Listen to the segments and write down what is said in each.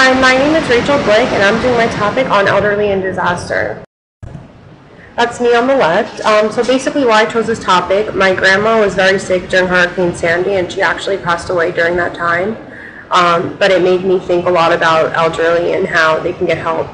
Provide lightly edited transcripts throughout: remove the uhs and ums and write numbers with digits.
Hi, my name is Rachel Blake, and I'm doing my topic on elderly and disaster. That's me on the left. So basically why I chose this topic, my grandma was very sick during Hurricane Sandy, and she actually passed away during that time. But it made me think a lot about elderly and how they can get help.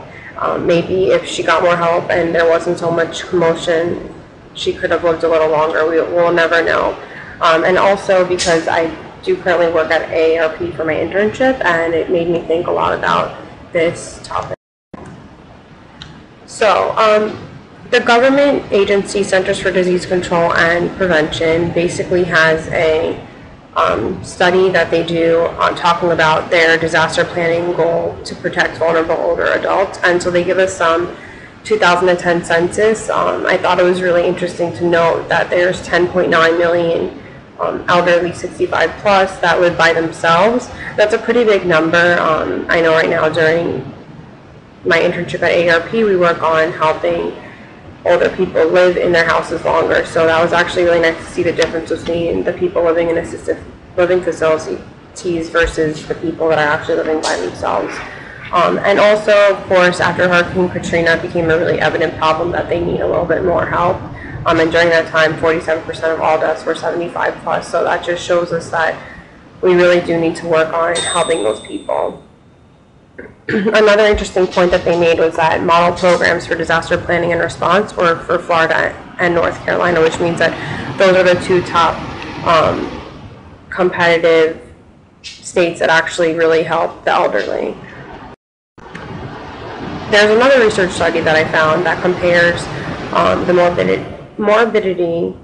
Maybe if she got more help and there wasn't so much commotion, she could have lived a little longer. We'll never know. And also because I do currently work at AARP for my internship, and it made me think a lot about this topic. So, the government agency Centers for Disease Control and Prevention basically has a study that they do on talking about their disaster planning goal to protect vulnerable older adults, and so they give us some 2010 census. I thought it was really interesting to note that there's 10.9 million elderly 65 plus that live by themselves. That's a pretty big number. I know right now during my internship at AARP, we work on helping older people live in their houses longer. So that was actually really nice to see the difference between the people living in assisted living facilities versus the people that are actually living by themselves. And also, of course, after Hurricane Katrina, it became a really evident problem that they need a little bit more help. And during that time, 47% of all deaths were 75 plus. So that just shows us that we really do need to work on helping those people. Another interesting point that they made was that model programs for disaster planning and response were for Florida and North Carolina, which means that those are the two top competitive states that actually really help the elderly. There's another research study that I found that compares the morbidity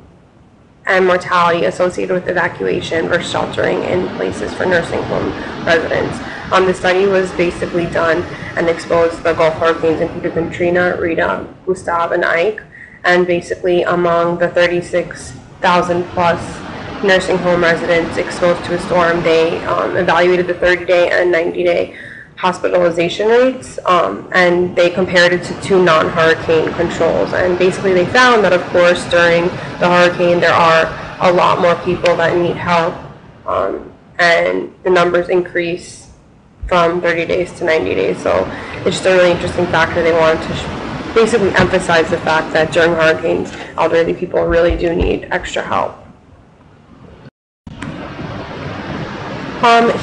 and mortality associated with evacuation versus sheltering in places for nursing home residents. The study was basically done and exposed the Gulf hurricanes, including Katrina, Rita, Gustav, and Ike. And basically among the 36,000 plus nursing home residents exposed to a storm, they evaluated the 30-day and 90-day hospitalization rates, and they compared it to two non-hurricane controls. And basically they found that, of course, during the hurricane there are a lot more people that need help, and the numbers increase from 30 days to 90 days. So it's just a really interesting factor. They wanted to basically emphasize the fact that during hurricanes, elderly people really do need extra help.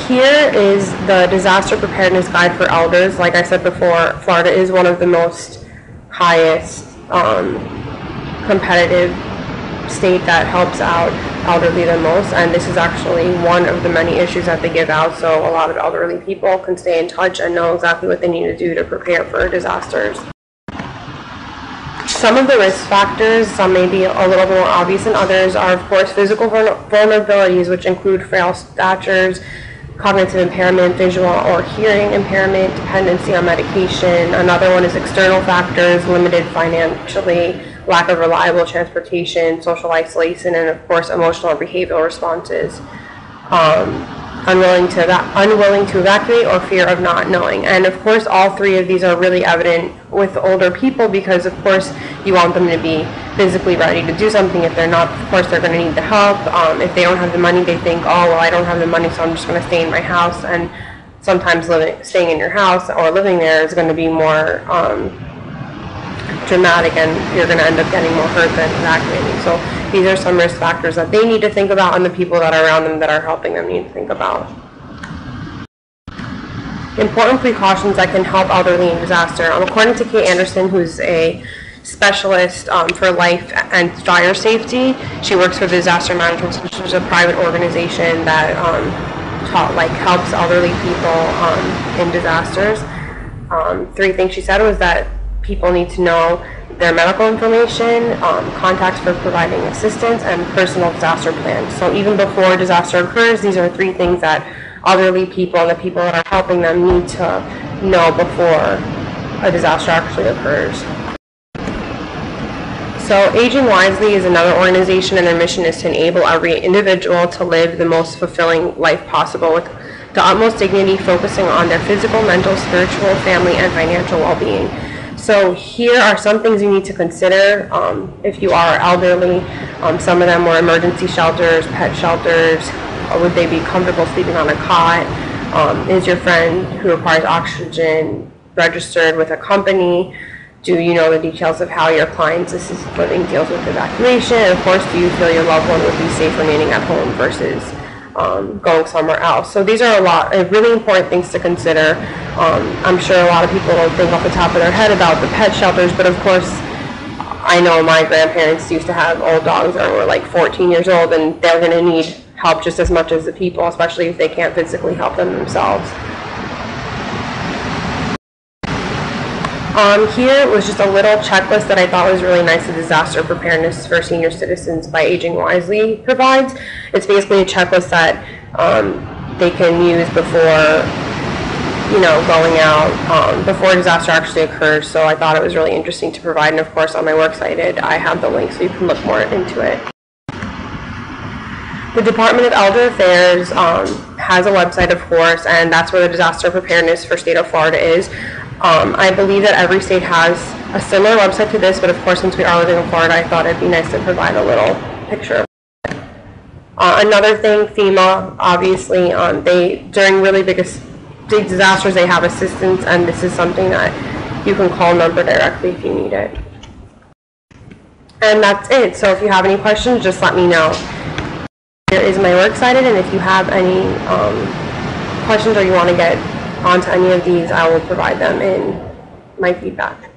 Here is the Disaster Preparedness Guide for Elders. Like I said before, Florida is one of the most highest competitive state that helps out elderly the most, and this is actually one of the many issues that they give out, so a lot of elderly people can stay in touch and know exactly what they need to do to prepare for disasters. Some of the risk factors, some may be a little more obvious than others, are of course physical vulnerabilities, which include frail statures, cognitive impairment, visual or hearing impairment, dependency on medication. Another one is external factors, limited financially, lack of reliable transportation, social isolation, and of course emotional or behavioral responses. Unwilling to evacuate or fear of not knowing. And of course all three of these are really evident with older people because of course you want them to be physically ready to do something. If they're not, of course they're going to need the help. If they don't have the money, they think, oh well, I don't have the money, so I'm just going to stay in my house. And sometimes staying in your house or living there is going to be more dramatic, and you're going to end up getting more hurt than evacuating. So these are some risk factors that they need to think about, and the people that are around them that are helping them need to think about. Important precautions that can help elderly in disaster. According to Kate Anderson, who's a specialist for life and fire safety, she works for Disaster Management, which is a private organization that helps elderly people in disasters. Three things she said was that people need to know their medical information, contacts for providing assistance, and personal disaster plans. So even before a disaster occurs, these are three things that elderly people and the people that are helping them need to know before a disaster actually occurs. So Aging Wisely is another organization, and their mission is to enable every individual to live the most fulfilling life possible with the utmost dignity, focusing on their physical, mental, spiritual, family, and financial well-being. So here are some things you need to consider if you are elderly. Some of them were emergency shelters, pet shelters, or would they be comfortable sleeping on a cot? Is your friend who requires oxygen registered with a company? Do you know the details of how your client's assisted living deals with evacuation? And of course, do you feel your loved one would be safe remaining at home versus going somewhere else? So these are a lot of really important things to consider. I'm sure a lot of people don't think off the top of their head about the pet shelters, but of course, I know my grandparents used to have old dogs that were like 14 years old, and they're going to need help just as much as the people, especially if they can't physically help them themselves. Here was just a little checklist that I thought was really nice. The Disaster Preparedness for Senior Citizens by Aging Wisely provides. It's basically a checklist that they can use before, going out, before a disaster actually occurs. So I thought it was really interesting to provide. And of course, on my works cited, I have the link so you can look more into it. The Department of Elder Affairs has a website, of course, and that's where the Disaster Preparedness for State of Florida is. I believe that every state has a similar website to this, but of course, since we are living in Florida, I thought it'd be nice to provide a little picture of it. Another thing, FEMA, obviously, during really big disasters, they have assistance, and this is something that you can call number directly if you need it. And that's it. So if you have any questions, just let me know. Here is my works cited, and if you have any questions or you want to get onto any of these, I will provide them in my feedback.